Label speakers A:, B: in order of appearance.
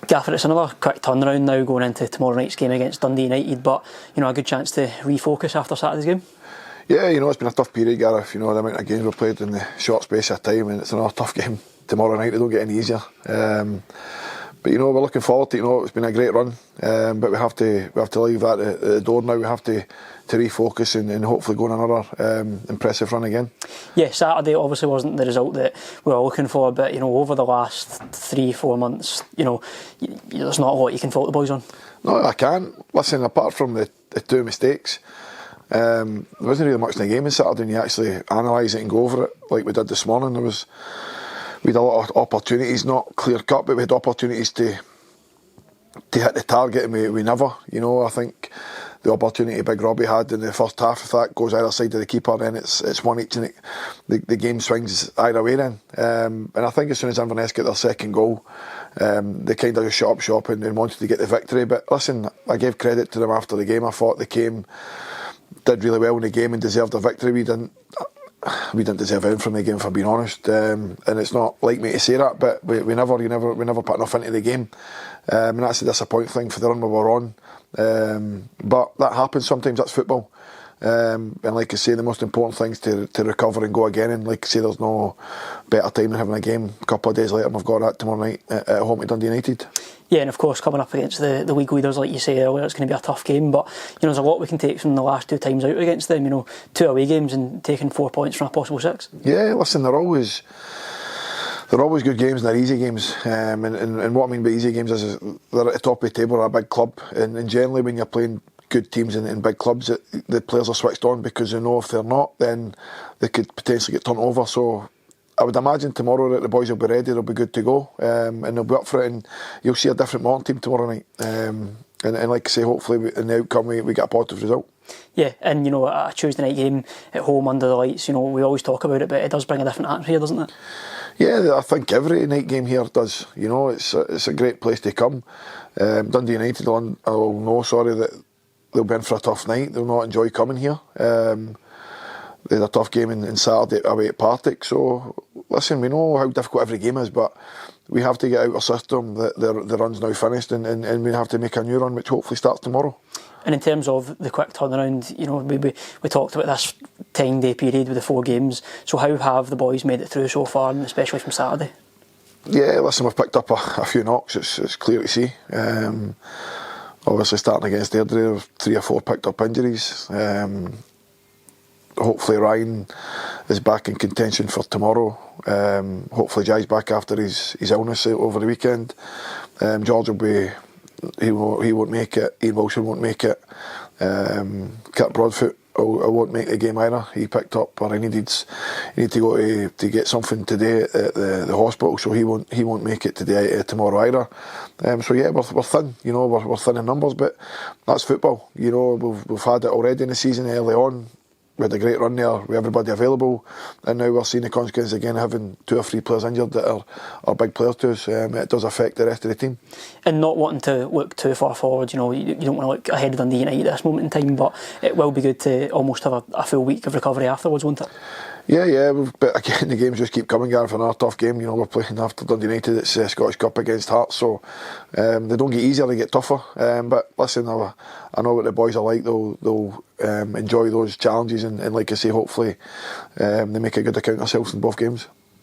A: Gaffer, it's another quick turnaround now going into tomorrow night's game against Dundee United, but a good chance to refocus after Saturday's game.
B: Yeah, it's been a tough period, Gareth. The amount of games we've played in the short space of time, and it's another tough game tomorrow night. They don't get any easier. But we're looking forward to it. It's been a great run, but we have to leave that at the door now. We have to refocus and hopefully go on another impressive run again.
A: Yeah, Saturday obviously wasn't the result that we were looking for, but over the last 3-4 months, there's not a lot you can fault the boys on. No,
B: I can't. Listen, apart from the two mistakes, there wasn't really much in the game on Saturday, and you actually analyse it and go over it like we did this morning. We had a lot of opportunities, not clear cut, but we had opportunities to hit the target, and we never. I think the opportunity Big Robbie had in the first half, if that goes either side of the keeper, then it's one each, and the game swings either way then. And I think as soon as Inverness get their second goal, they kind of just shut up shop and wanted to get the victory. But listen, I gave credit to them after the game. I thought they did really well in the game and deserved a victory. We didn't deserve anything from the game, for being honest, and it's not like me to say that, but we never put enough into the game, and that's the disappointing thing for the run we were on. But that happens sometimes. That's football, and like I say, the most important thing is to recover and go again. And like I say, there's no better time than having a game a couple of days later. And we've got that tomorrow night at home to Dundee United. Yeah, and of course coming up against the league leaders, like you say earlier, it's going to be a tough game, but there's a lot we can take from the last 2 times out against them. 2 away games and taking 4 points from a possible 6. Yeah, listen, they're always good games, and they're easy games, and what I mean by easy games is they're at the top of the table, they're a big club, and generally when you're playing good teams in big clubs, the players are switched on because they know if they're not, then they could potentially get turned over. So I would imagine tomorrow that the boys will be ready, they'll be good to go, and they'll be up for it, and you'll see a different Morton team tomorrow night. And like I say, hopefully in the outcome we get a positive result. Yeah, and a Tuesday night game at home under the lights, we always talk about it, but it does bring a different atmosphere, doesn't it? Yeah, I think every night game here does. It's a great place to come. Dundee United will know, that they'll be in for a tough night. They'll not enjoy coming here. They had a tough game in Saturday away at Partick. So, listen, we know how difficult every game is, but we have to get out of our system that the run's now finished, and we have to make a new run, which hopefully starts tomorrow. And in terms of the quick turnaround, we talked about this 10-day period with the 4 games. So how have the boys made it through so far, and especially from Saturday? Yeah, listen, we've picked up a few knocks. It's clear to see. Obviously, starting against Airdrie, 3 or 4 picked up injuries. Hopefully Ryan is back in contention for tomorrow. Hopefully Jai's back after his illness over the weekend. George will be. He won't make it. Ian Wilson won't make it. Kurt Broadfoot won't make the game either. He picked up, or he needed to go to get something today at the hospital, so he won't make it tomorrow either. So yeah, we're thin. We're thin in numbers, but that's football. We've had it already in the season early on. We had a great run there with everybody available, and now we're seeing the consequences again, having 2 or 3 players injured that are big players to us. It does affect the rest of the team. And not wanting to look too far forward, you don't want to look ahead of Dundee United at this moment in time, but it will be good to almost have a full week of recovery afterwards, won't it? Yeah, but again, the games just keep coming, Gareth, for another tough game. We're playing after Dundee United, it's Scottish Cup against Hearts, so they don't get easier, they get tougher. But listen, I know what the boys are like. They'll enjoy those challenges, and like I say, hopefully they make a good account of themselves in both games.